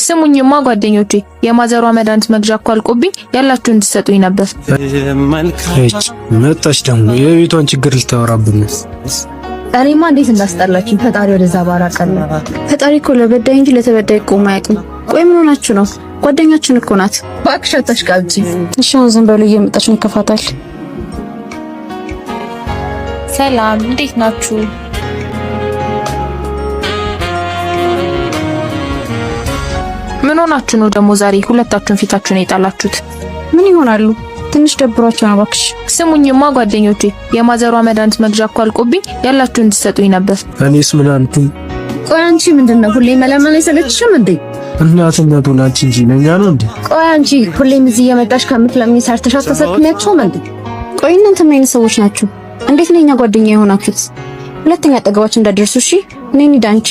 ስሙኝማ ጓደኞቼ የማዘሯ መድኃኒት መግዣ እኮ አልቆብኝ ያላችሁ እንድትሰጡኝ ነበር። መጣች ደግሞ የቤቷን ችግር ልታወራብን ነው። እኔማ እንዴት እንዳስጠላችኝ ፈጣሪ ወደዛ ባራቀን። ፈጣሪ እኮ ለበዳይ እንጂ ለተበዳይ ቆሞ አያውቅም። ቆይ ምን ሆናችሁ ነው? ጓደኛችን እኮ ናት። እባክሽ አታሽቃብጪ። እሺ አሁን ዝም በሉ እየመጣች ነው ይከፋታል። ሰላም እንዴት ናችሁ? ምን ሆናችሁ ነው ደግሞ ዛሬ ሁለታችሁን ፊታችሁን የጣላችሁት? ምን ይሆናሉ? ትንሽ ደብሯቸው ነው እባክሽ። ስሙኝማ ጓደኞቼ የማዘሯ መድኃኒት መግዣ እኮ አልቆብኝ ያላችሁ እንድትሰጡኝ ነበር። እኔስ ምን አልኩኝ? ቆይ አንቺ ምንድነው ሁሌ መለመን አይሰለችሽም እንዴ? እናትነቱን አንቺ እንጂ ነኛ ነው እንዴ? ቆይ አንቺ ሁሌም እዚህ የመጣሽ ከምትለምኝ ሰርተሽ አትሰጥሚያቸውም እንዴ? ቆይ እናንተ ምን አይነት ሰዎች ናችሁ? እንዴት ነው የኛ ጓደኛ የሆናችሁት? ሁለተኛ አጠገባችን እንዳደርሱ እሺ። እኔ ዳንቺ